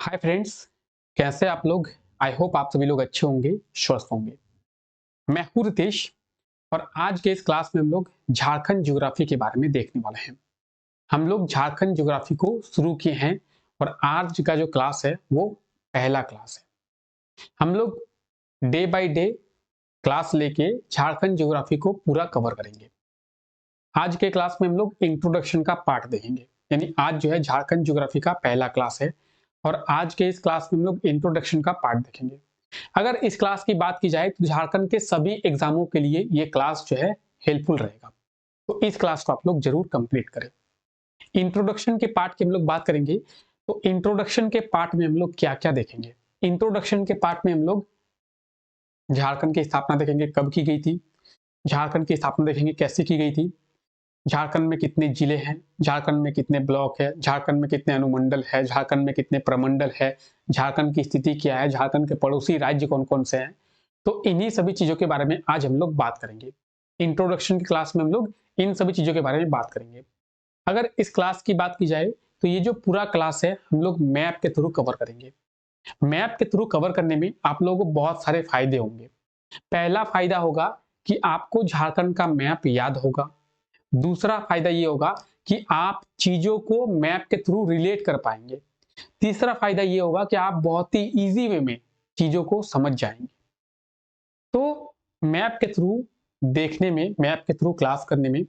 Hi friends, कैसे आप लोग। आई होप आप सभी लोग अच्छे होंगे, स्वस्थ होंगे। मैं हूं रितेश और आज के इस क्लास में हम लोग झारखंड ज्योग्राफी के बारे में देखने वाले हैं। हम लोग झारखंड ज्योग्राफी को शुरू किए हैं और आज का जो क्लास है वो पहला क्लास है। हम लोग डे बाय डे क्लास लेके झारखंड ज्योग्राफी को पूरा कवर करेंगे। आज के क्लास में हम लोग इंट्रोडक्शन का पार्ट देखेंगे, यानी आज जो है झारखंड ज्योग्राफी का पहला क्लास है और आज के इस क्लास में हम लोग इंट्रोडक्शन का पार्ट देखेंगे। अगर इस क्लास की बात की जाए तो झारखंड के सभी एग्जामों के लिए ये क्लास जो है हेल्पफुल रहेगा, तो इस क्लास को आप लोग जरूर कंप्लीट करें। इंट्रोडक्शन के पार्ट की हम लोग बात करेंगे, तो इंट्रोडक्शन के पार्ट में हम लोग क्या क्या देखेंगे। इंट्रोडक्शन के पार्ट में हम लोग झारखंड की स्थापना देखेंगे, कब की गई थी। झारखंड की स्थापना देखेंगे कैसे की गई थी। झारखंड में कितने जिले हैं, झारखंड में कितने ब्लॉक है, झारखंड में कितने अनुमंडल है, झारखंड में कितने प्रमंडल है, झारखंड की स्थिति क्या है, झारखंड के पड़ोसी राज्य कौन कौन से हैं। तो इन्हीं सभी चीजों के बारे में आज हम लोग बात करेंगे। इंट्रोडक्शन की क्लास में हम लोग इन सभी चीजों के बारे में बात करेंगे। अगर इस क्लास की बात की जाए तो ये जो पूरा क्लास है हम लोग मैप के थ्रू कवर करेंगे। मैप के थ्रू कवर करने में आप लोगों को बहुत सारे फायदे होंगे। पहला फायदा होगा कि आपको झारखंड का मैप याद होगा। दूसरा फायदा ये होगा कि आप चीजों को मैप के थ्रू रिलेट कर पाएंगे। तीसरा फायदा ये होगा कि आप बहुत ही इजी वे में चीजों को समझ जाएंगे। तो मैप के थ्रू देखने में, मैप के थ्रू क्लास करने में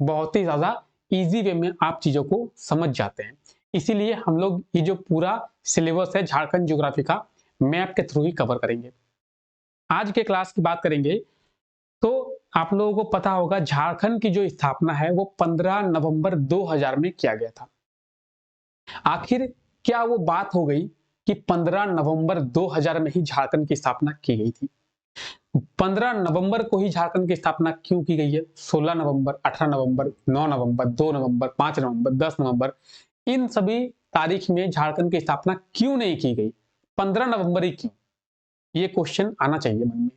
बहुत ही ज्यादा इजी वे में आप चीजों को समझ जाते हैं। इसीलिए हम लोग ये जो पूरा सिलेबस है झारखंड ज्योग्राफी का मैप के थ्रू ही कवर करेंगे। आज के क्लास की बात करेंगे तो आप लोगों को पता होगा झारखंड की जो स्थापना है वो 15 नवंबर 2000 में किया गया था। आखिर क्या वो बात हो गई कि 15 नवंबर 2000 में ही झारखंड की स्थापना की गई थी। 15 नवंबर को ही झारखंड की स्थापना क्यों की गई है? 16 नवंबर, 18 नवंबर, 9 नवंबर, 2 नवंबर, 5 नवंबर, 10 नवंबर, इन सभी तारीख में झारखंड की स्थापना क्यों नहीं की गई? 15 नवंबर ही क्यों? ये क्वेश्चन आना चाहिए मन में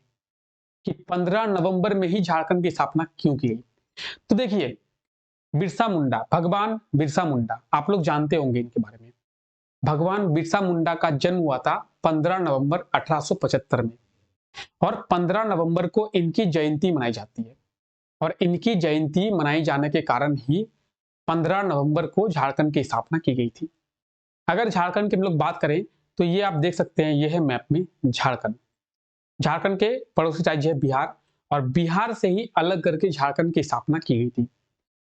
कि 15 नवंबर में ही झारखंड की स्थापना क्यों की गई। तो देखिए, बिरसा मुंडा, भगवान बिरसा मुंडा, आप लोग जानते होंगे इनके बारे में। भगवान बिरसा मुंडा का जन्म हुआ था 15 नवंबर 1875 में और 15 नवंबर को इनकी जयंती मनाई जाती है और इनकी जयंती मनाई जाने के कारण ही 15 नवंबर को झारखंड की स्थापना की गई थी। अगर झारखंड की हम लोग बात करें तो ये आप देख सकते हैं, ये है मैप में झारखंड। झारखंड के पड़ोसी राज्य है बिहार और बिहार से ही अलग करके झारखंड की स्थापना की गई थी।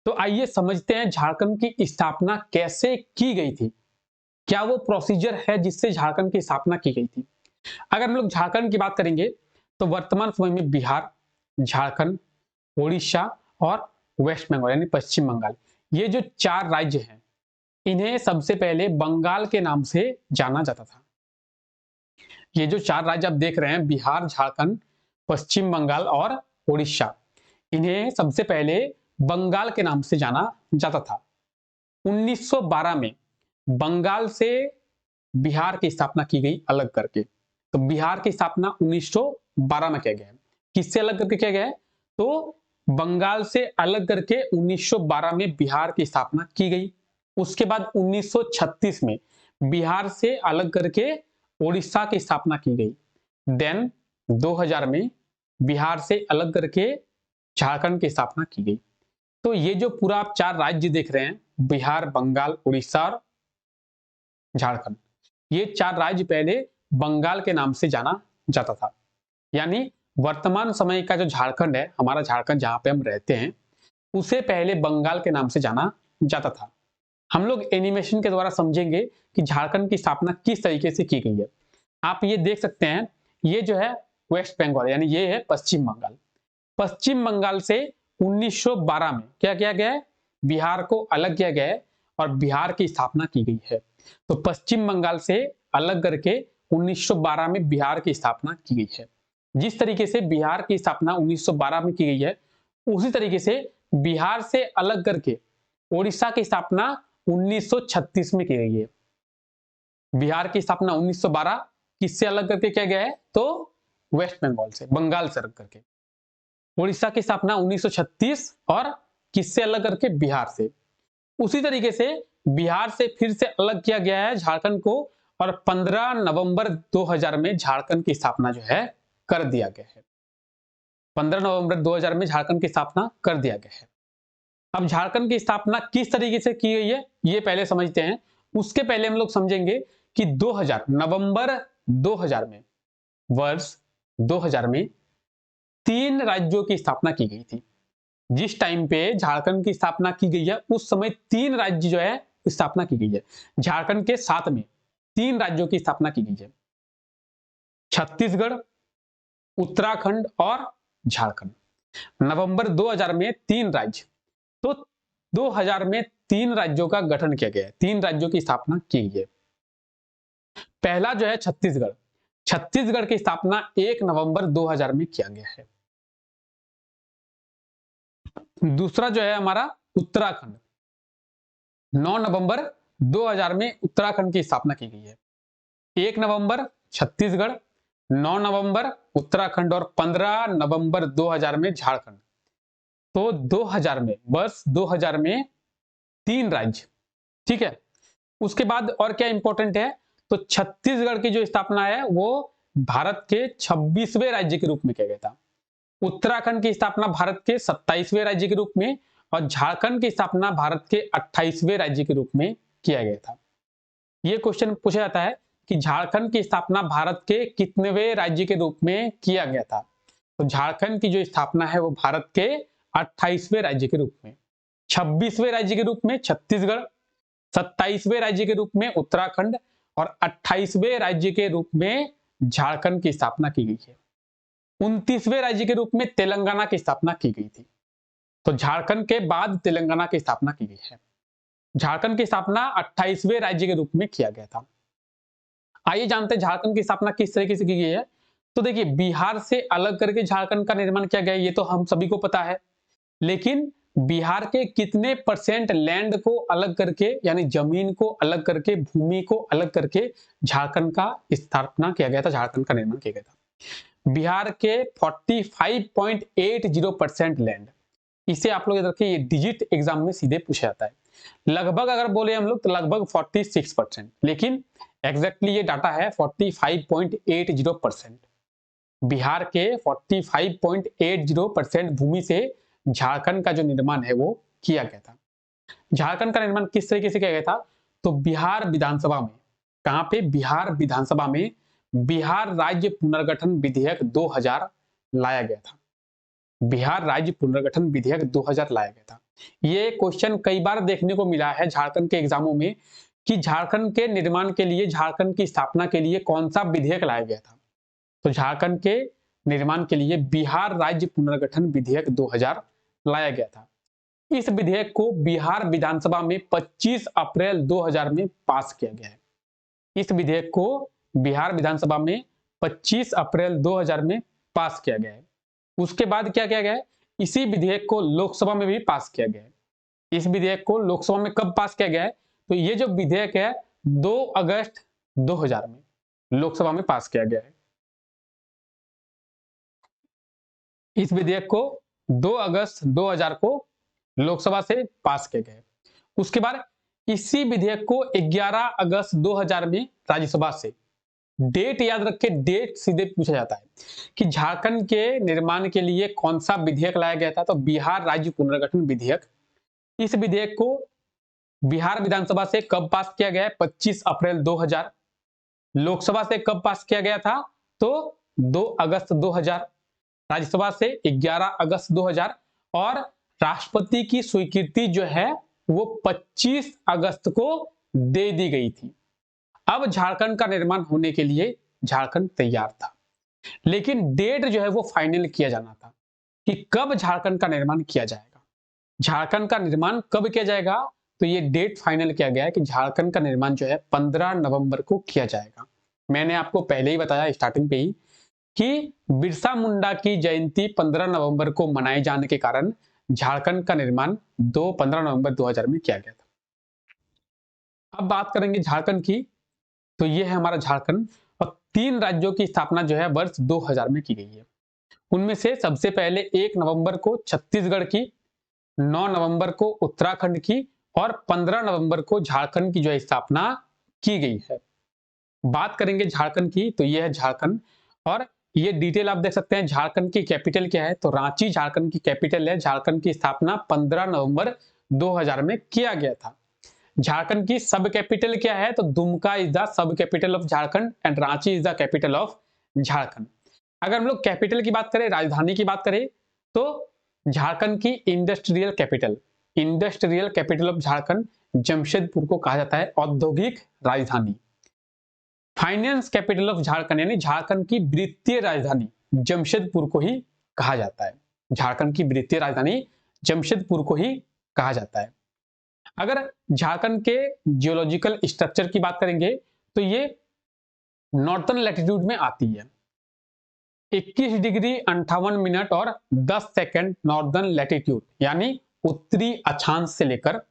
तो आइए समझते हैं झारखंड की स्थापना कैसे की गई थी। क्या वो प्रोसीजर है जिससे झारखंड की स्थापना की गई थी? अगर हम लोग झारखंड की बात करेंगे तो वर्तमान समय में बिहार, झारखंड, उड़ीसा और वेस्ट बंगाल यानी पश्चिम बंगाल, ये जो चार राज्य हैं, इन्हें सबसे पहले बंगाल के नाम से जाना जाता था। ये जो चार राज्य आप देख रहे हैं, बिहार, झारखंड, पश्चिम बंगाल और उड़ीसा, इन्हें सबसे पहले बंगाल के नाम से जाना जाता था। 1912 में बंगाल से बिहार की स्थापना की गई अलग करके। तो बिहार की स्थापना 1912 में किया गया है। किससे अलग करके किया गया है? तो बंगाल से अलग करके 1912 में बिहार की स्थापना की गई। उसके बाद 1936 में बिहार से अलग करके उड़ीसा की स्थापना की गई। देन 2000 में बिहार से अलग करके झारखंड की स्थापना की गई। तो ये जो पूरा आप चार राज्य देख रहे हैं, बिहार, बंगाल, उड़ीसा और झारखंड, ये चार राज्य पहले बंगाल के नाम से जाना जाता था। यानी वर्तमान समय का जो झारखंड है, हमारा झारखंड जहां पे हम रहते हैं, उसे पहले बंगाल के नाम से जाना जाता था। हम लोग एनिमेशन के द्वारा समझेंगे कि झारखंड की स्थापना किस तरीके से की गई है। आप ये देख सकते हैं, ये जो है वेस्ट बंगाल, यानी ये है पश्चिम बंगाल। पश्चिम बंगाल से 1912 में क्या किया गया है? बिहार को अलग किया गया है और बिहार की स्थापना की गई है। तो पश्चिम बंगाल से अलग करके 1912 में बिहार की स्थापना की गई है। जिस तरीके से बिहार की स्थापना 1912 में की गई है, उसी तरीके से बिहार से अलग करके ओडिशा की स्थापना 1936 में की गई है। बिहार की स्थापना 1912 किससे अलग करके किया गया है? तो वेस्ट बंगाल से, बंगाल से अलग करके। उड़ीसा की स्थापना 1936 और किससे अलग करके? बिहार से। उसी तरीके से बिहार से फिर से अलग किया गया है झारखंड को और 15 नवंबर 2000 में झारखंड की स्थापना जो है कर दिया गया है। 15 नवंबर 2000 में झारखंड की स्थापना कर दिया गया है। अब झारखंड की स्थापना किस तरीके से की गई है ये पहले समझते हैं। उसके पहले हम लोग समझेंगे कि 2000 नवंबर 2000 में, वर्ष 2000 में 3 राज्यों की स्थापना की गई थी। जिस टाइम पे झारखंड की स्थापना की गई है उस समय 3 राज्य जो है स्थापना की गई है। झारखंड के साथ में 3 राज्यों की स्थापना की गई है, छत्तीसगढ़, उत्तराखंड और झारखंड। नवंबर 2000 में 3 राज्य, तो 2000 में 3 राज्यों का गठन किया गया है, 3 राज्यों की स्थापना की गई है। पहला जो है छत्तीसगढ़, छत्तीसगढ़ की स्थापना 1 नवंबर 2000 में किया गया है। दूसरा जो है हमारा उत्तराखंड, 9 नवंबर 2000 में उत्तराखंड की स्थापना की गई है। 1 नवंबर छत्तीसगढ़, 9 नवंबर उत्तराखंड और 15 नवंबर 2000 में झारखंड। तो 2000 में, वर्ष 2000 में 3 राज्य, ठीक है। उसके बाद और क्या इंपॉर्टेंट है, तो छत्तीसगढ़ की जो स्थापना है वो भारत के 26वें राज्य के रूप में किया गया था। उत्तराखंड की स्थापना भारत के 27वें राज्य के रूप में और झारखंड की स्थापना भारत के 28वें राज्य के रूप में किया गया था। यह क्वेश्चन पूछा जाता है कि झारखंड की स्थापना भारत के कितनेवें राज्य के रूप में किया गया था। तो झारखंड की जो स्थापना है वो भारत के 28वें राज्य के रूप में, 26वें राज्य के रूप में छत्तीसगढ़, 27वें राज्य के रूप में उत्तराखंड और 28वें राज्य के रूप में झारखंड की स्थापना की गई है। 29वें राज्य के रूप में तेलंगाना की स्थापना की गई थी। तो झारखंड के बाद तेलंगाना की स्थापना की गई है। झारखंड की स्थापना 28वें राज्य के रूप में किया गया था। आइए जानते हैं झारखंड की स्थापना किस तरीके से की गई है। तो देखिए, बिहार से अलग करके झारखंड का निर्माण किया गया है, ये तो हम सभी को पता है। लेकिन बिहार के कितने परसेंट लैंड को अलग करके, यानी जमीन को अलग करके, भूमि को अलग करके झारखंड का स्थापना किया गया था, झारखंड का निर्माण किया गया था। बिहार के 45.80% लैंड। इसे आप लोग याद रखिए, ये डिजिट एग्जाम में सीधे पूछा जाता है। लगभग अगर बोले हम लोग तो लगभग 46%, लेकिन एग्जैक्टली ये डाटा है 45.80%। बिहार के 45.80% भूमि से झारखंड का जो निर्माण है वो किया गया था। झारखंड का निर्माण किस तरीके से किया गया था, तो बिहार विधानसभा में, कहां पे, बिहार विधानसभा में बिहार राज्य पुनर्गठन विधेयक 2000 लाया गया था। बिहार राज्य पुनर्गठन विधेयक 2000 लाया गया था। ये क्वेश्चन कई बार देखने को मिला है झारखंड के एग्जामों में कि झारखंड के निर्माण के लिए, झारखंड की स्थापना के लिए कौन सा विधेयक लाया गया था। तो झारखंड के निर्माण के लिए बिहार राज्य पुनर्गठन विधेयक 2000 लाया गया था। इस विधेयक को बिहार विधानसभा में 25 अप्रैल 2000 में पास किया गया है। इस विधेयक को बिहार विधानसभा में 25 अप्रैल 2000 में पास किया गया है। उसके बाद क्या किया गया है, इसी विधेयक को लोकसभा में भी पास किया गया है। इस विधेयक को लोकसभा में कब पास किया गया है, तो ये जो विधेयक है 2 अगस्त 2000 में लोकसभा में पास किया गया है। इस विधेयक को 2 अगस्त 2000 को लोकसभा से पास किया गया है। उसके बाद इसी विधेयक को 11 अगस्त 2000 में राज्यसभा से, डेट याद रख के, डेट सीधे पूछा जाता है कि झारखंड के निर्माण के लिए कौन सा विधेयक लाया गया था, तो बिहार राज्य पुनर्गठन विधेयक। इस विधेयक को बिहार विधानसभा से कब पास किया गया है, 25 अप्रैल 2000। लोकसभा से कब पास किया गया था, तो 2 अगस्त 2000। राज्यसभा से 11 अगस्त 2000 और राष्ट्रपति की स्वीकृति जो है वो 25 अगस्त को दे दी गई थी। अब झारखंड का निर्माण होने के लिए झारखंड तैयार था, लेकिन डेट जो है वो फाइनल किया जाना था कि कब झारखंड का निर्माण किया जाएगा। झारखंड का निर्माण कब किया जाएगा, तो ये डेट फाइनल किया गया है कि झारखंड का निर्माण जो है 15 नवंबर को किया जाएगा। मैंने आपको पहले ही बताया स्टार्टिंग पे ही कि बिरसा मुंडा की जयंती 15 नवंबर को मनाए जाने के कारण झारखंड का निर्माण 15 नवंबर 2000 में किया गया था। अब बात करेंगे झारखंड की, तो ये है हमारा झारखंड और 3 राज्यों की स्थापना जो है वर्ष 2000 में की गई है। उनमें से सबसे पहले 1 नवंबर को छत्तीसगढ़ की, 9 नवंबर को उत्तराखंड की और 15 नवंबर को झारखंड की जो स्थापना की गई है। बात करेंगे झारखंड की, तो ये है झारखंड, और ये डिटेल आप देख सकते हैं। झारखंड की कैपिटल क्या है, तो रांची झारखंड की कैपिटल है। झारखंड की स्थापना 15 नवंबर 2000 में किया गया था। झारखंड की सब कैपिटल क्या है, तो Dumka is the sub capital of Jharkhand and Ranchi is the capital of Jharkhand. अगर हम लोग कैपिटल की बात करें, राजधानी की बात करें, तो झारखंड की industrial capital of Jharkhand Jamshedpur को कहा जाता है औद्योगिक राजधानी। फाइनेंस कैपिटल ऑफ झारखंड यानी झारखंड की वित्तीय राजधानी जमशेदपुर को ही कहा जाता है। झारखंड की वित्तीय राजधानी जमशेदपुर को ही कहा जाता है। अगर झारखंड के जियोलॉजिकल स्ट्रक्चर की बात करेंगे, तो ये नॉर्थर्न लैटिट्यूड में आती है। 21 डिग्री 58 मिनट और 10 सेकंड नॉर्दर्न लैटिट्यूड यानी उत्तरी अक्षांश से लेकर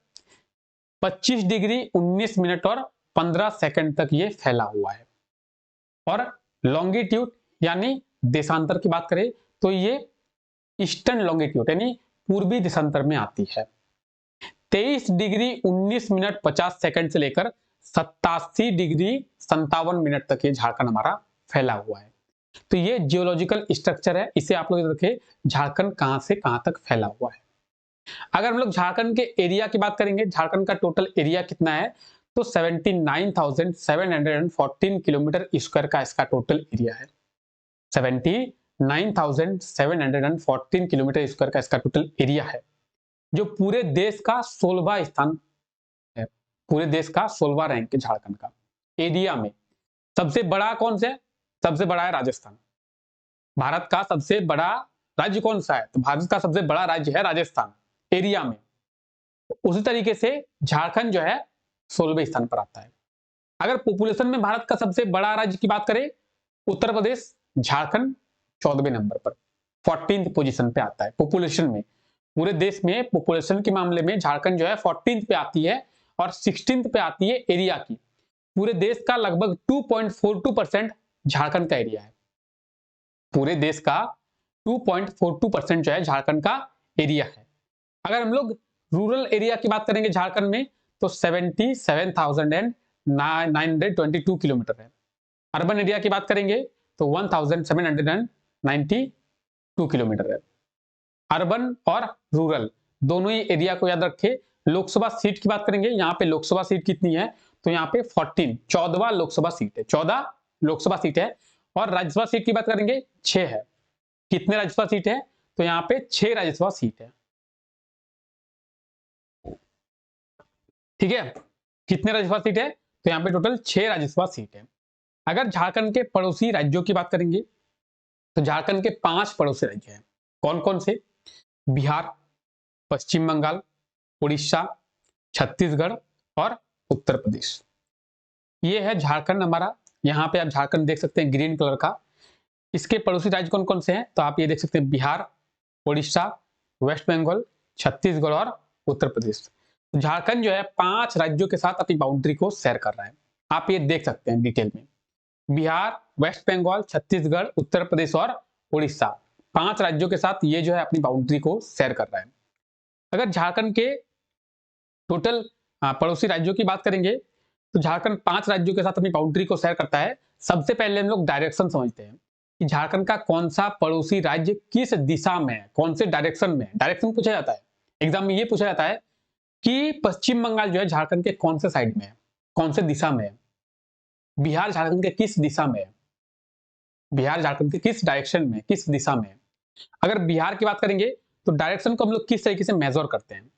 25 डिग्री 19 मिनट और 15 सेकंड तक ये फैला हुआ है। और लॉन्गिट्यूड यानी देशांतर की बात करें, तो ये ईस्टर्न लॉन्गिट्यूड यानी पूर्वी देशांतर में आती है। 23 डिग्री 19 मिनट 50 सेकंड से लेकर 87 डिग्री 57 मिनट तक ये झारखंड हमारा फैला हुआ है। तो ये जियोलॉजिकल स्ट्रक्चर है, इसे आप लोग देखें झारखंड कहां से कहां तक फैला हुआ है। अगर हम लोग झारखंड के एरिया की बात करेंगे, झारखंड का टोटल एरिया कितना है, तो 79,714 किलोमीटर स्क्वायर का इसका टोटल एरिया है। 79,714 किलोमीटर स्क्वायर का इसका टोटल एरिया है, जो पूरे देश का 16वां स्थान है। पूरे देश का 16वां रैंक है झारखंड का एरिया में। सबसे बड़ा कौन सा है, सबसे बड़ा है राजस्थान। भारत का सबसे बड़ा राज्य कौन सा है, तो भारत का सबसे बड़ा राज्य है राजस्थान एरिया में। उसी तरीके से झारखंड जो है 16वें स्थान पर आता है। अगर पॉपुलेशन में भारत का सबसे बड़ा राज्य की बात करें, उत्तर प्रदेश, झारखंड 14वें नंबर पर 14th पोजीशन पे आता है पॉपुलेशन में। पूरे देश में पॉपुलेशन के मामले में झारखंड जो है 14th पे आती है और 16th पे आती है एरिया की। पूरे देश का लगभग 2.42% झारखंड का एरिया है। पूरे देश का 2.42% जो है झारखंड का एरिया है। अगर हम लोग रूरल एरिया की बात करेंगे झारखंड में, तो 77,922 किलोमीटर है। अर्बन एरिया की बात करेंगे तो 1,792 किलोमीटर है। अर्बन और रूरल दोनों ही एरिया को याद रखें। लोकसभा सीट की बात करेंगे, यहाँ पे लोकसभा सीट कितनी है, तो यहाँ पे 14वां लोकसभा सीट है, 14 लोकसभा सीट है। और राज्यसभा सीट की बात करेंगे 6 है। कितने राज्यसभा सीट है, तो यहाँ पे 6 राज्यसभा सीट है। ठीक है, कितने राज्यसभा सीट है, तो यहाँ पे टोटल 6 राज्यसभा सीट है। अगर झारखंड के पड़ोसी राज्यों की बात करेंगे, तो झारखंड के 5 पड़ोसी राज्य हैं। कौन कौन से, बिहार, पश्चिम बंगाल, उड़ीसा, छत्तीसगढ़ और उत्तर प्रदेश। ये है झारखंड हमारा। यहाँ पे आप झारखंड देख सकते हैं ग्रीन कलर का। इसके पड़ोसी राज्य कौन कौन से हैं, तो आप ये देख सकते हैं बिहार, उड़ीसा, वेस्ट बंगाल, छत्तीसगढ़ और उत्तर प्रदेश। तो झारखंड जो है 5 राज्यों के साथ अपनी बाउंड्री को शेयर कर रहा है। आप ये देख सकते हैं डिटेल में, बिहार, वेस्ट बंगाल, छत्तीसगढ़, उत्तर प्रदेश और उड़ीसा, 5 राज्यों के साथ ये जो है अपनी बाउंड्री को शेयर कर रहा है। अगर झारखंड के टोटल पड़ोसी राज्यों की बात करेंगे, तो झारखंड 5 राज्यों के साथ अपनी बाउंड्री को शेयर करता है। सबसे पहले हम लोग डायरेक्शन समझते हैं कि झारखंड का कौन सा पड़ोसी राज्य किस दिशा में है, कौन से डायरेक्शन में है। डायरेक्शन पूछा जाता है एग्जाम में, ये पूछा जाता है कि पश्चिम बंगाल जो है झारखंड के कौन से साइड में है, कौन से दिशा में है। बिहार झारखंड के किस दिशा में है, बिहार झारखंड के किस डायरेक्शन में, किस दिशा में है। अगर बिहार की बात करेंगे, तो डायरेक्शन को हम लोग किस तरीके से मेजर करते हैं,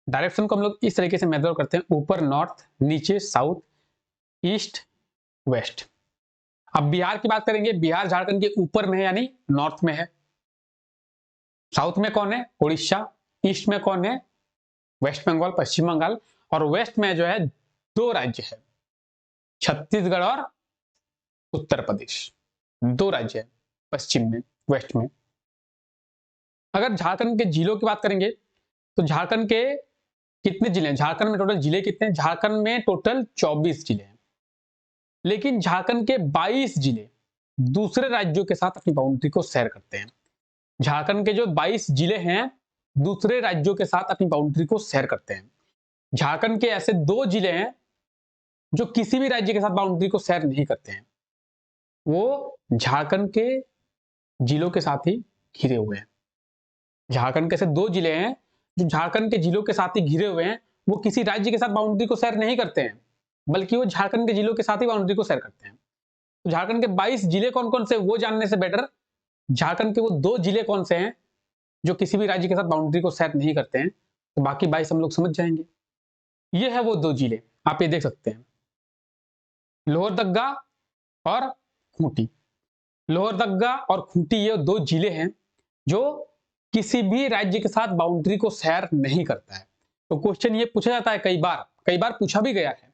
डायरेक्शन को हम लोग इस तरीके से मेजर करते हैं, ऊपर नॉर्थ, नीचे साउथ, ईस्ट वेस्ट। अब बिहार की बात करेंगे, बिहार झारखंड के ऊपर में है यानी नॉर्थ में है। साउथ में कौन है, उड़ीसा। ईस्ट में कौन है, वेस्ट बंगाल, पश्चिम बंगाल। और वेस्ट में जो है 2 राज्य है, छत्तीसगढ़ और उत्तर प्रदेश, 2 राज्य है पश्चिम में, वेस्ट में। अगर झारखंड के जिलों की बात करेंगे, तो झारखंड के कितने जिले हैं, झारखंड में टोटल जिले कितने हैं, झारखंड में टोटल 24 जिले हैं। लेकिन झारखंड के 22 जिले दूसरे राज्यों के साथ अपनी बाउंड्री को शेयर करते हैं। झारखंड के जो 22 जिले हैं दूसरे राज्यों के साथ अपनी बाउंड्री को शेयर करते हैं। झारखंड के ऐसे 2 जिले हैं जो किसी भी राज्य के साथ बाउंड्री को शेयर नहीं करते हैं, वो झारखंड के जिलों के साथ ही घिरे हुए हैं। झारखंड के ऐसे 2 जिले हैं जो झारखंड के जिलों के साथ ही घिरे हुए हैं, वो किसी राज्य के साथ बाउंड्री को शेयर नहीं करते हैं, बल्कि वो झारखंड के जिलों के साथ ही बाउंड्री को शेयर करते हैं। तो झारखंड के 22 जिले कौन-कौन से, वो जानने से बेटर झारखंड के वो 2 जिले कौन से हैं जो किसी भी राज्य के साथ बाउंड्री को शेयर नहीं करते हैं, तो बाकी 22 हम लोग समझ जाएंगे। ये है वो 2 जिले, आप ये देख सकते हैं, लोहरदग्गा और खूंटी। लोहरदग्गा और खूंटी ये 2 जिले हैं जो किसी भी राज्य के साथ बाउंड्री को शेयर नहीं करता है। तो क्वेश्चन ये पूछा जाता है कई बार पूछा भी गया है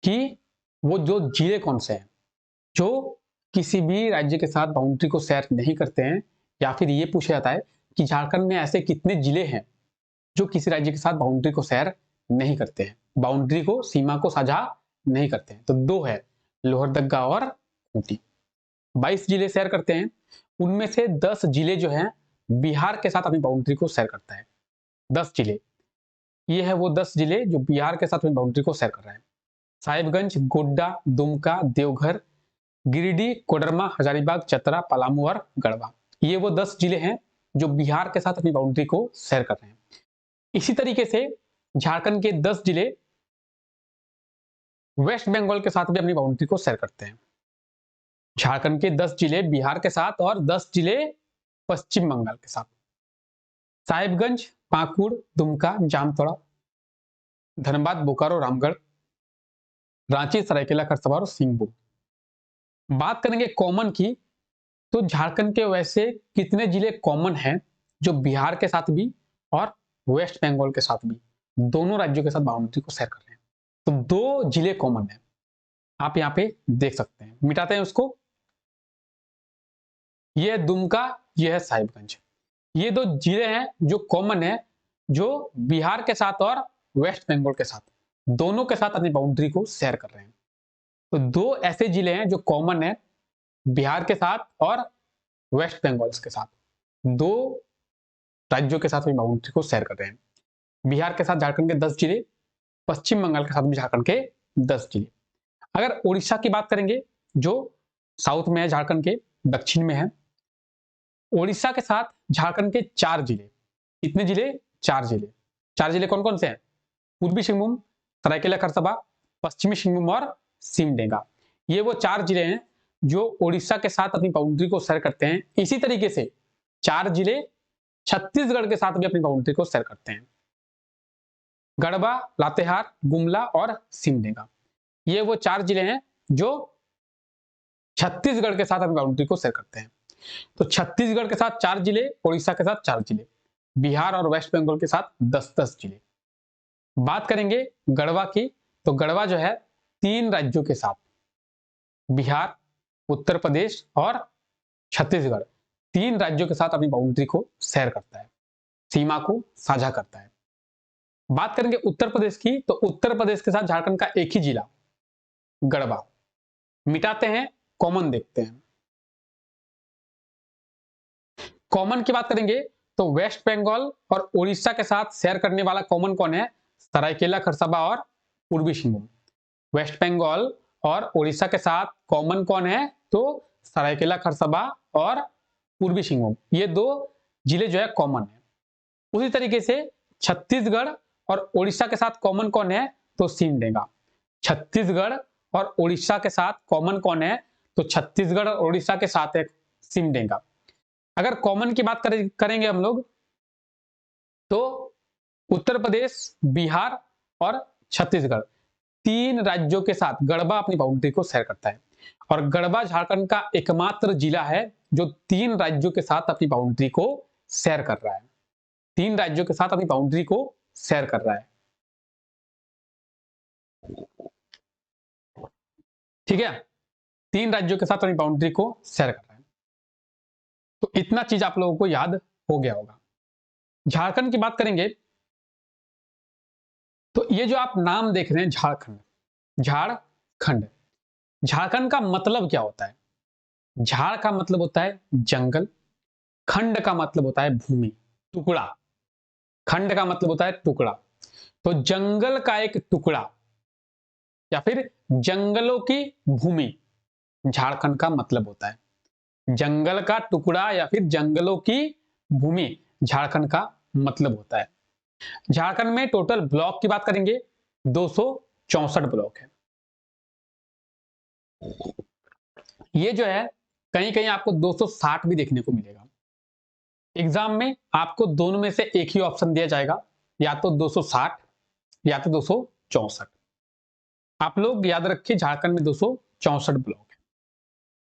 कि वो जो जिले कौन से हैं जो किसी भी राज्य के साथ बाउंड्री को शेयर नहीं करते हैं, या फिर ये पूछा जाता है कि झारखंड में ऐसे कितने जिले हैं जो किसी राज्य के साथ बाउंड्री को शेयर नहीं करते हैं, बाउंड्री को, सीमा को साझा नहीं करते हैं। तो 2 है, लोहरदग्गा और खूंटी। 22 जिले शेयर करते हैं, उनमें से 10 जिले जो हैं बिहार के साथ अपनी बाउंड्री को शेयर करता है। 10 जिले, ये है वो 10 जिले जो बिहार के साथ अपनी बाउंड्री को शेयर कर रहे हैं। साहिबगंज, गोड्डा, दुमका, देवघर, गिरिडीह, कोडरमा, हजारीबाग, चतरा, पलामू और गढ़वा। ये वो 10 जिले हैं जो बिहार के साथ अपनी बाउंड्री को शेयर कर रहे हैं। इसी तरीके से झारखंड के 10 जिले वेस्ट बंगाल के साथ भी अपनी बाउंड्री को शेयर करते हैं। झारखंड के 10 जिले बिहार के साथ और 10 जिले पश्चिम बंगाल के साथ। साहिबगंज, पाकुड़, दुमका, जामताड़ा, धनबाद, बोकारो, रामगढ़, रांची, सरायकेला खरसावा और सिंहभूम। बात करेंगे कॉमन की, तो झारखंड के वैसे कितने जिले कॉमन हैं जो बिहार के साथ भी और वेस्ट बंगाल के साथ भी, दोनों राज्यों के साथ बाउंड्री को शेयर कर रहे हैं। तो 2 जिले कॉमन है, आप यहां पे देख सकते हैं। मिटाते हैं उसको, ये है दुमका, ये है साहिबगंज। ये 2 जिले हैं जो कॉमन है, जो बिहार के साथ और वेस्ट बंगाल के साथ, दोनों के साथ अपनी बाउंड्री को शेयर कर रहे हैं। तो 2 ऐसे जिले हैं जो कॉमन है बिहार के साथ और वेस्ट बंगाल के साथ, 2 राज्यों के साथ अपनी बाउंड्री को शेयर कर रहे हैं। बिहार के साथ झारखंड के 10 जिले, पश्चिम बंगाल के साथ भी झारखंड के 10 जिले। अगर उड़ीसा की बात करेंगे जो साउथ में है, झारखंड के दक्षिण में है, उड़ीसा के साथ झारखंड के 4 जिले। कितने जिले? 4 जिले। 4 जिले कौन कौन से हैं? पूर्वी सिंहभूम, सरायकेला खरसावा, पश्चिमी सिंहभूम और सिमडेगा। ये वो 4 जिले हैं जो उड़ीसा के साथ अपनी बाउंड्री को शेयर करते हैं। इसी तरीके से 4 जिले छत्तीसगढ़ के साथ भी अपनी बाउंड्री को शेयर करते हैं, गढ़वा, लातेहार, गुमला और सिमडेगा। ये वो 4 जिले हैं जो छत्तीसगढ़ के साथ अपनी बाउंड्री को शेयर करते हैं। तो छत्तीसगढ़ के साथ 4 जिले, उड़ीसा के साथ 4 जिले, बिहार और वेस्ट बंगाल के साथ 10-10 जिले। बात करेंगे गढ़वा की, तो गढ़वा जो है 3 राज्यों के साथ, बिहार, उत्तर प्रदेश और छत्तीसगढ़, 3 राज्यों के साथ अपनी बाउंड्री को शेयर करता है, सीमा को साझा करता है। बात करेंगे उत्तर प्रदेश की, तो उत्तर प्रदेश के साथ झारखंड का एक ही जिला, गढ़वा। मिटाते हैं, कॉमन देखते हैं। कॉमन की बात करेंगे तो वेस्ट बंगाल और उड़ीसा के साथ शेयर करने वाला कॉमन कौन है? सरायकेला खरसावा और पूर्वी सिंहभूम। वेस्ट बंगाल और उड़ीसा के साथ कॉमन कौन है? तो सरायकेला खरसावा और पूर्वी सिंहभूम, ये 2 जिले जो है कॉमन है। उसी तरीके से छत्तीसगढ़ और उड़ीसा के साथ कॉमन कौन है? तो सिमडेगा। छत्तीसगढ़ और उड़ीसा के साथ कॉमन कौन है? तो छत्तीसगढ़ और उड़ीसा के साथ है सिमडेगा। अगर कॉमन की बात करेंगे हम लोग, तो उत्तर प्रदेश, बिहार और छत्तीसगढ़, 3 राज्यों के साथ गढ़वा अपनी बाउंड्री को शेयर करता है। और गढ़वा झारखंड का एकमात्र जिला है जो 3 राज्यों के साथ अपनी बाउंड्री को शेयर कर रहा है, 3 राज्यों के साथ अपनी बाउंड्री को शेयर कर रहा है। ठीक है, 3 राज्यों के साथ अपनी बाउंड्री को शेयर कर रहा है। तो इतना चीज आप लोगों को याद हो गया होगा। झारखंड की बात करेंगे, तो ये जो आप नाम देख रहे हैं झारखंड, झारखंड, झारखंड का मतलब क्या होता है? झाड़ का मतलब होता है जंगल, खंड का मतलब होता है भूमि, टुकड़ा। खंड का मतलब होता है टुकड़ा। तो जंगल का एक टुकड़ा या फिर जंगलों की भूमि झारखंड का मतलब होता है। जंगल का टुकड़ा या फिर जंगलों की भूमि झारखंड का मतलब होता है। झारखंड में टोटल ब्लॉक की बात करेंगे 264 ब्लॉक है। ये जो है कहीं कहीं आपको 260 भी देखने को मिलेगा। एग्जाम में आपको दोनों में से एक ही ऑप्शन दिया जाएगा, या तो 260 या तो 264। आप लोग याद रखिए झारखंड में 264 ब्लॉक है।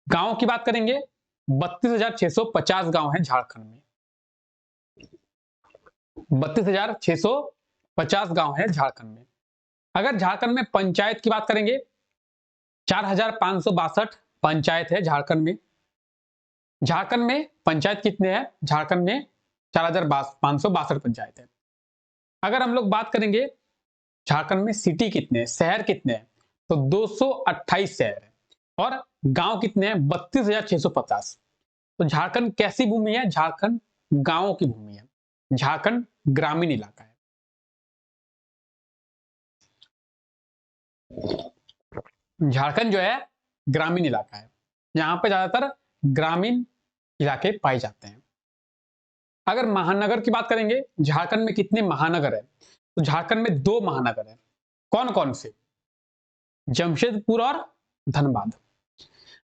गांव की बात करेंगे 32,650 गांव है झारखंड में। 32,650 गांव है झारखंड में। अगर झारखंड में पंचायत की बात करेंगे 4,562 पंचायत है झारखंड में। झारखंड में पंचायत कितने हैं? झारखंड में 4,562 पंचायत है। अगर हम लोग बात करेंगे झारखंड में सिटी कितने हैं, शहर कितने हैं, तो 228 शहर है और गांव कितने हैं? 32,650। तो झारखंड कैसी भूमि है? झारखंड गांवों की भूमि है। झारखंड ग्रामीण इलाका है। झारखंड जो है ग्रामीण इलाका है। यहां पे ज्यादातर ग्रामीण इलाके पाए जाते हैं। अगर महानगर की बात करेंगे, झारखंड में कितने महानगर है, तो झारखंड में 2 महानगर है। कौन कौन से? जमशेदपुर और धनबाद।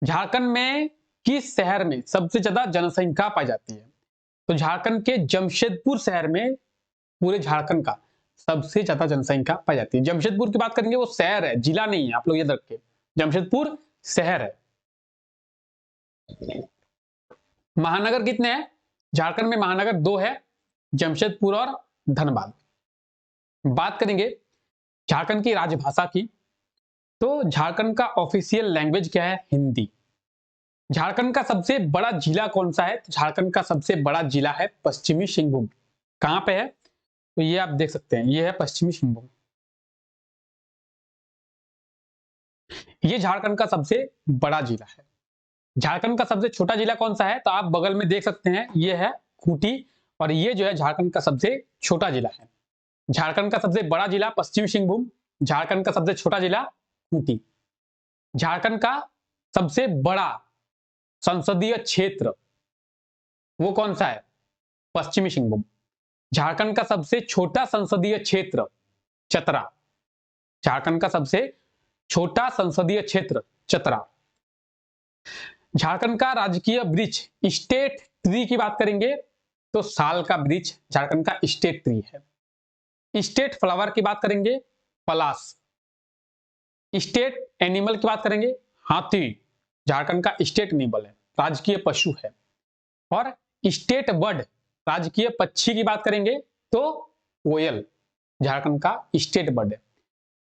झारखंड में किस शहर में सबसे ज्यादा जनसंख्या पाई जाती है? तो झारखंड के जमशेदपुर शहर में पूरे झारखंड का सबसे ज्यादा जनसंख्या पाई जाती है। जमशेदपुर की बात करेंगे, वो शहर है, जिला नहीं है, आप लोग याद रखिए। जमशेदपुर शहर है। महानगर कितने हैं? झारखंड में महानगर 2 है, जमशेदपुर और धनबाद। बात करेंगे झारखंड की राजभाषा की, तो झारखंड का ऑफिशियल लैंग्वेज क्या है? हिंदी। झारखंड का सबसे बड़ा जिला कौन सा है? तो झारखंड का सबसे बड़ा जिला है पश्चिमी सिंहभूम। कहां पे है? तो ये आप देख सकते हैं, ये है पश्चिमी सिंहभूम। ये झारखंड का सबसे बड़ा जिला है। झारखंड का सबसे छोटा जिला कौन सा है? तो आप बगल में देख सकते हैं, ये है खूंटी, और ये जो है झारखंड का सबसे छोटा जिला है। झारखंड का सबसे बड़ा जिला पश्चिम सिंहभूम, झारखंड का सबसे छोटा जिला खूंटी। झारखंड का सबसे बड़ा संसदीय क्षेत्र वो कौन सा है? पश्चिमी सिंहभूम। झारखंड का सबसे छोटा संसदीय क्षेत्र चतरा। झारखंड का सबसे छोटा संसदीय क्षेत्र चतरा। झारखंड का राजकीय वृक्ष, स्टेट ट्री की बात करेंगे तो साल का वृक्ष झारखंड का स्टेट ट्री है। स्टेट फ्लावर की बात करेंगे पलाश। स्टेट एनिमल की बात करेंगे हाथी, झारखंड का स्टेट एनिमल है, राजकीय पशु है। और स्टेट बर्ड, राजकीय पक्षी की बात करेंगे तो कोयल, झारखंड का स्टेट बर्ड है।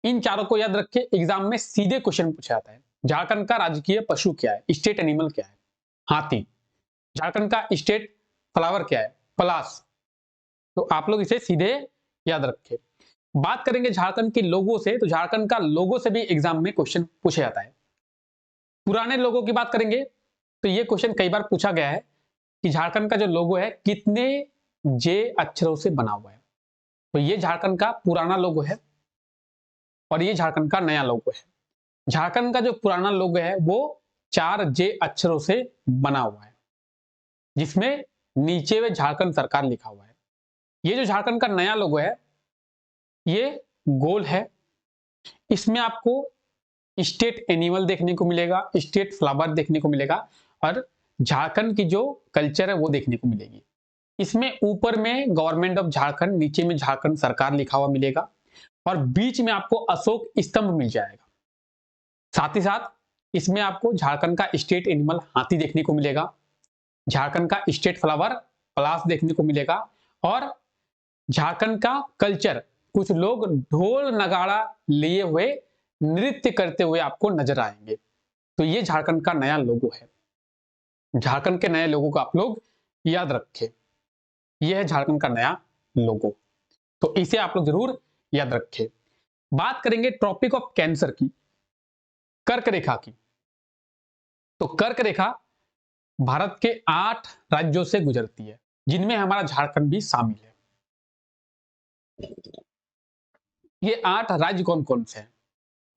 इन चारों को याद रखिए, एग्जाम में सीधे क्वेश्चन पूछा जाता है। झारखंड का राजकीय पशु क्या है? स्टेट एनिमल क्या है? हाथी। झारखंड का स्टेट फ्लावर क्या है? पलाश। तो आप लोग इसे सीधे याद रखें। बात करेंगे झारखंड के लोगों से, तो झारखंड का लोगो से भी एग्जाम में क्वेश्चन पूछा जाता है। पुराने लोगों की बात करेंगे तो ये क्वेश्चन कई बार पूछा गया है कि झारखंड का जो लोगो है कितने जे अक्षरों से बना हुआ है। तो ये झारखंड का पुराना लोगो है और ये झारखंड का नया लोगो है। झारखंड का जो पुराना लोगो है वो 4 जे अक्षरों से बना हुआ है, जिसमें नीचे में झारखंड सरकार लिखा हुआ है। ये जो झारखंड का नया लोगो है ये गोल है। इसमें आपको स्टेट एनिमल देखने को मिलेगा, स्टेट फ्लावर देखने को मिलेगा और झारखंड की जो कल्चर है वो देखने को मिलेगी। इसमें ऊपर में गवर्नमेंट ऑफ झारखंड, नीचे में झारखंड सरकार लिखा हुआ मिलेगा और बीच में आपको अशोक स्तंभ मिल जाएगा। साथ ही साथ इसमें आपको झारखंड का स्टेट एनिमल हाथी देखने को मिलेगा, झारखंड का स्टेट फ्लावर पलाश देखने को मिलेगा और झारखंड का कल्चर, कुछ लोग ढोल नगाड़ा लिए हुए नृत्य करते हुए आपको नजर आएंगे। तो ये झारखंड का नया लोगो है। झारखंड के नए लोगों को आप लोग याद रखें। यह है झारखंड का नया लोगो, तो इसे आप लोग जरूर याद रखें। बात करेंगे ट्रॉपिक ऑफ कैंसर की, कर्क रेखा की। तो कर्क रेखा भारत के 8 राज्यों से गुजरती है, जिनमें हमारा झारखंड भी शामिल है। ये 8 राज्य कौन कौन से हैं?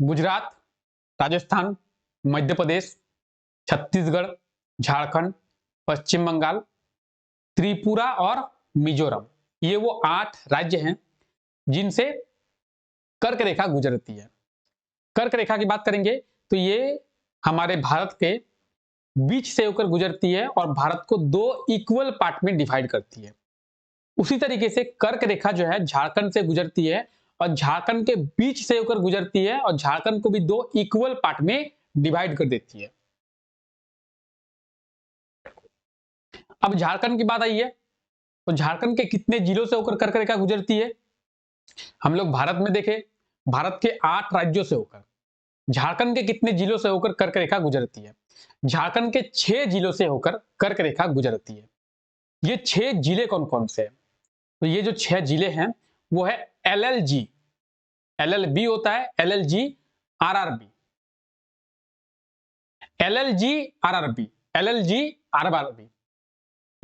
गुजरात, राजस्थान, मध्य प्रदेश, छत्तीसगढ़, झारखंड, पश्चिम बंगाल, त्रिपुरा और मिजोरम। ये वो 8 राज्य हैं जिनसे कर्क रेखा गुजरती है। कर्क रेखा की बात करेंगे तो ये हमारे भारत के बीच से होकर गुजरती है और भारत को 2 इक्वल पार्ट में डिवाइड करती है। उसी तरीके से कर्क रेखा जो है झारखंड से गुजरती है और झारखंड के बीच से होकर गुजरती है और झारखंड को भी 2 इक्वल पार्ट में डिवाइड कर देती है। अब झारखंड की बात आई है तो झारखंड के कितने जिलों से होकर कर्क रेखा गुजरती है? हम लोग भारत में देखें, भारत के 8 राज्यों से होकर झारखंड के कितने जिलों से होकर कर्क रेखा गुजरती है? झारखंड के 6 जिलों से होकर कर्क रेखा गुजरती है। ये 6 जिले कौन कौन से हैं? तो ये जो 6 जिले हैं वो है LLG, LLB होता है, LLG RRB, LLG RRB, LLG RRB।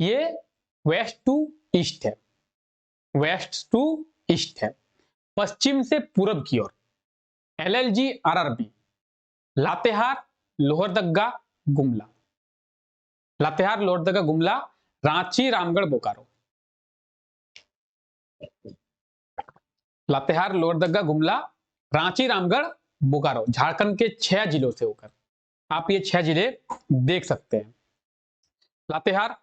ये वेस्ट टू ईस्ट है, वेस्ट टू ईस्ट है, पश्चिम से पूरब की ओर। LLG RRB Latehar, Lohardaga, Gumla, Latehar, Lohardaga, Gumla, Ranchi, Ramgarh, Bokaro. लातेहार, लोहरदगा, गुमला, रांची, रामगढ़, बोकारो, झारखंड के 6 जिलों से होकर। आप ये 6 जिले देख सकते हैं। लातेहार,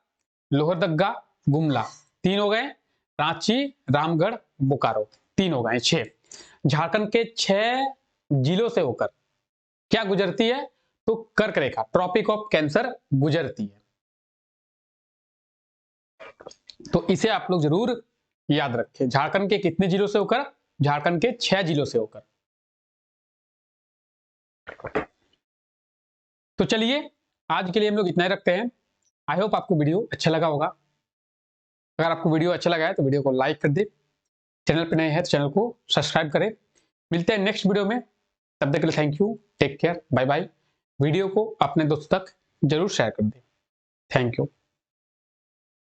लोहरदगा, गुमला 3 हो गए, रांची, रामगढ़, बोकारो 3 हो गए, 6। झारखंड के 6 जिलों से होकर क्या गुजरती है? तो कर्क रेखा, ट्रॉपिक ऑफ कैंसर गुजरती है। तो इसे आप लोग जरूर याद रखें। झारखंड के कितने जिलों से होकर? झारखंड के 6 जिलों से होकर। तो चलिए आज के लिए हम लोग इतना ही रखते हैं। आई होप आपको वीडियो अच्छा लगा होगा। अगर आपको वीडियो अच्छा लगा है तो वीडियो को लाइक कर दे, चैनल पर नए हैं तो चैनल को सब्सक्राइब करें। मिलते हैं नेक्स्ट वीडियो में, तब तक के लिए thank you, take care, bye bye. Video को अपने दोस्तों तक जरूर शेयर कर दें। Thank you.